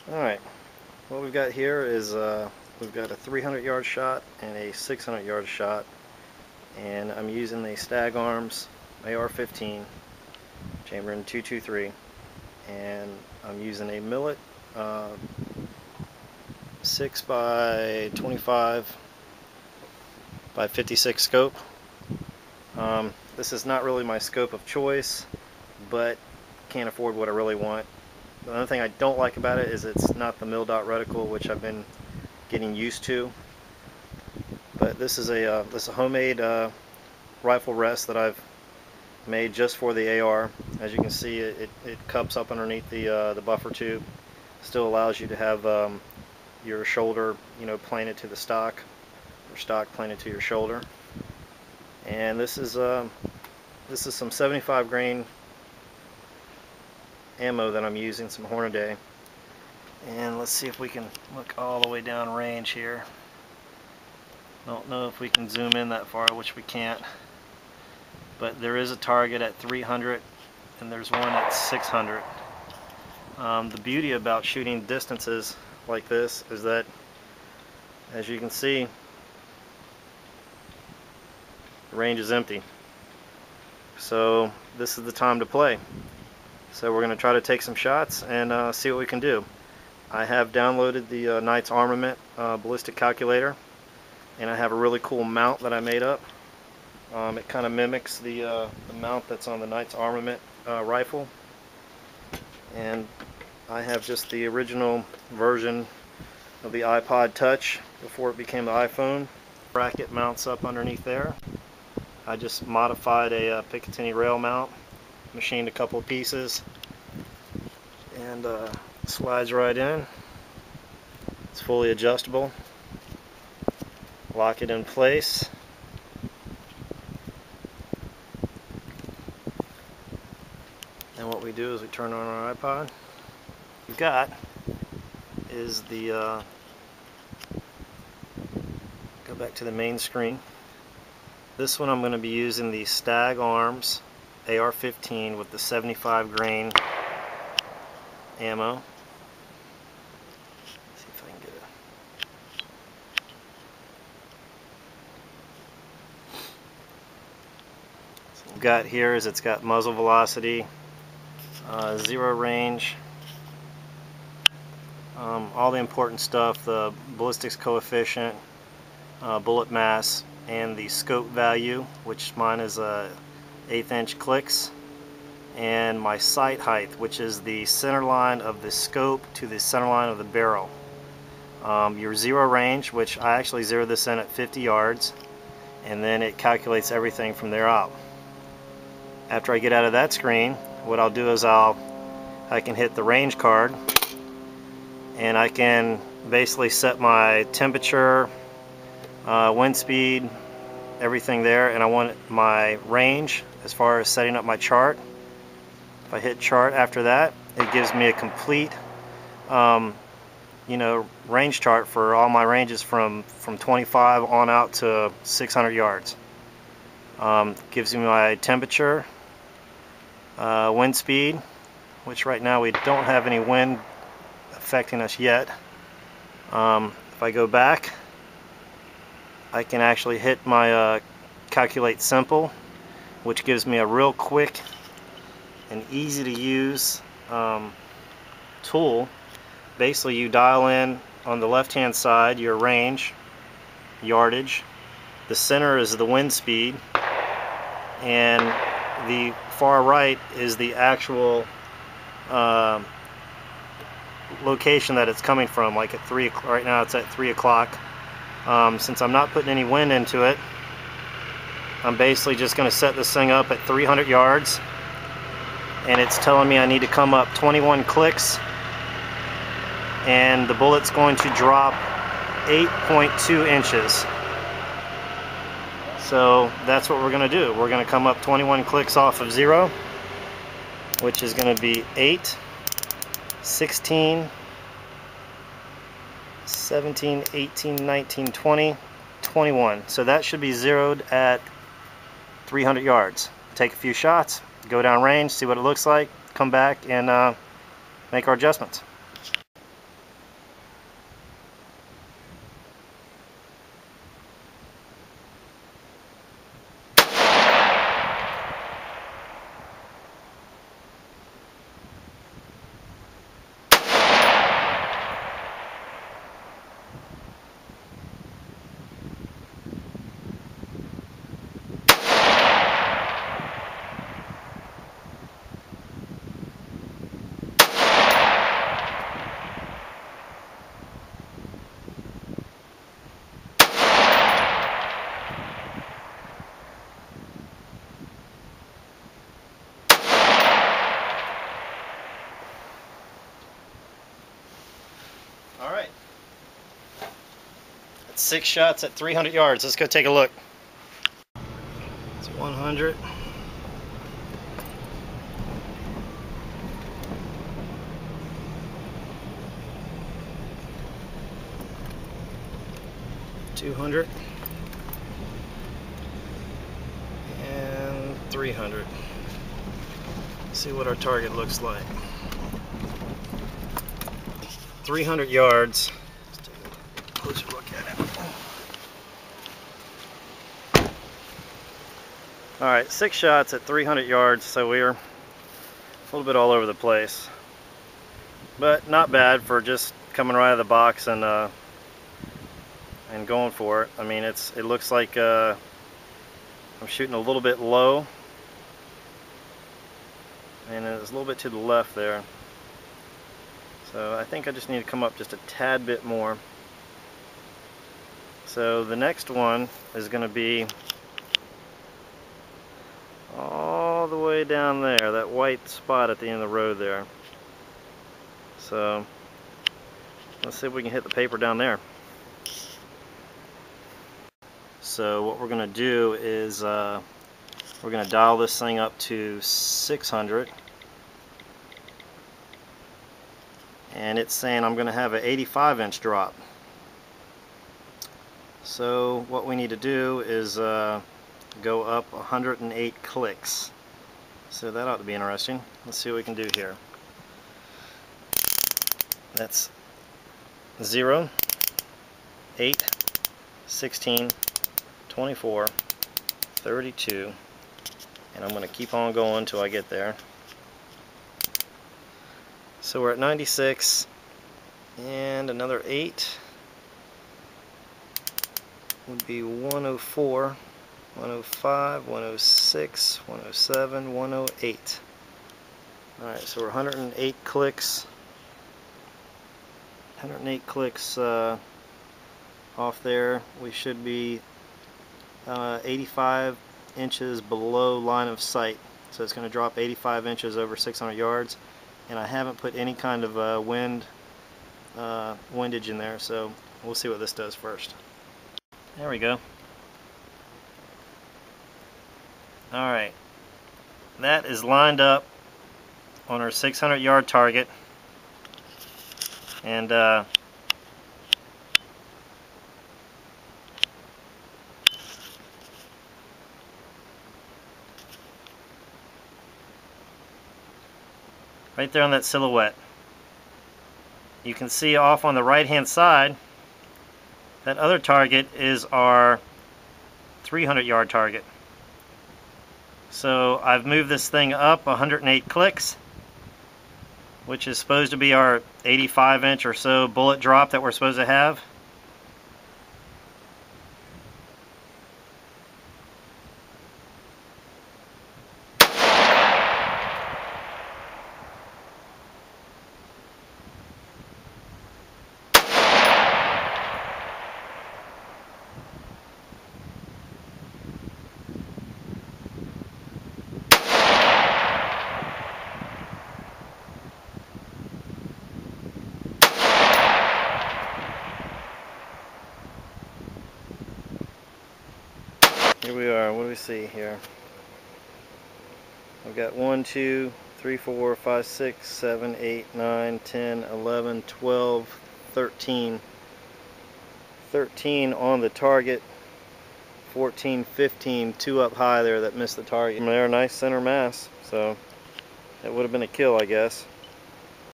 Alright, what we've got here is we've got a 300-yard shot and a 600-yard shot, and I'm using the Stag Arms AR-15 chamber in 223, and I'm using a Millet 6 by 25 by 56 scope. This is not really my scope of choice, but can't afford what I really want. The only thing I don't like about it is it's not the mil-dot reticle, which I've been getting used to. But this is a homemade rifle rest that I've made just for the AR. As you can see, it cups up underneath the buffer tube. Still allows you to have your shoulder, planted to the stock, or stock planted to your shoulder. And this is some 75 grain ammo that I'm using, some Hornady. And let's see if we can look all the way down range here. Don't know if we can zoom in that far, which we can't. But there is a target at 300 and there's one at 600. The beauty about shooting distances like this is that, as you can see, the range is empty. So this is the time to play. So we're going to try to take some shots and see what we can do. I have downloaded the Knight's Armament ballistic calculator, and I have a really cool mount that I made up. It kind of mimics the mount that's on the Knight's Armament rifle, and I have just the original version of the iPod Touch before it became the iPhone. Bracket mounts up underneath there. I just modified a Picatinny rail mount, machined a couple of pieces, and slides right in. It's fully adjustable. Lock it in place. And what we do is we turn on our iPod. What we've got is the go back to the main screen. This one I'm going to be using the Stag Arms AR-15 with the 75 grain ammo. Let's see if I can get it. So what we've got here is it's got muzzle velocity, zero range, all the important stuff, the ballistics coefficient, bullet mass, and the scope value, which mine is 1/8 inch clicks, and my sight height, which is the center line of the scope to the center line of the barrel. Your zero range, which I actually zeroed this in at 50 yards, and then it calculates everything from there out. After I get out of that screen, what I'll do is I can hit the range card, and I can basically set my temperature, wind speed, everything there, and I want my range as far as setting up my chart. If I hit chart after that, it gives me a complete range chart for all my ranges from 25 on out to 600 yards. Gives me my temperature, wind speed, which right now we don't have any wind affecting us yet. If I go back, I can actually hit my calculate simple, which gives me a real quick and easy to use tool. Basically, you dial in on the left hand side your range, yardage, the center is the wind speed, and the far right is the actual location that it's coming from. Like at 3 o'clock, right now it's at 3 o'clock. Since I'm not putting any wind into it, I'm basically just going to set this thing up at 300 yards, and it's telling me I need to come up 21 clicks, and the bullet's going to drop 8.2 inches. So that's what we're going to do. We're going to come up 21 clicks off of 0, which is going to be 8, 16, 17, 18, 19, 20, 21. So that should be zeroed at 300 yards. Take a few shots, go down range, see what it looks like, come back and make our adjustments. Alright. That's 6 shots at 300 yards. Let's go take a look. It's 100. $200 and $300. See what our target looks like. 300 yards. Let's take a closer look at it. Alright, 6 shots at 300 yards, so we're a little bit all over the place. But not bad for just coming right out of the box and going for it. I mean, it looks like I'm shooting a little bit low, and it's a little bit to the left there. So I think I just need to come up just a tad bit more. So the next one is going to be all the way down there, that white spot at the end of the road there. So let's see if we can hit the paper down there. So what we're going to do is we're going to dial this thing up to 600, and it's saying I'm going to have an 85-inch drop. So what we need to do is go up 108 clicks. So that ought to be interesting. Let's see what we can do here. That's 0, 8, 16, 24, 32, and I'm going to keep on going until I get there. So we're at 96, and another 8 would be 104, 105, 106, 107, 108. Alright, so we're 108 clicks. 108 clicks off there. We should be 85 inches below line of sight. So it's going to drop 85 inches over 600 yards. And I haven't put any kind of windage in there, so we'll see what this does first. There we go. Alright, that is lined up on our 600 yard target, and right there on that silhouette, you can see off on the right hand side that other target is our 300 yard target. So I've moved this thing up 108 clicks, which is supposed to be our 85-inch or so bullet drop that we're supposed to have. Here we are. What do we see here? I've got 1, 2, 3, 4, 5, 6, 7, 8, 9, 10, 11, 12, 13. 13 on the target. 14, 15, 2 up high there that missed the target. They're a nice center mass, so that would have been a kill, I guess.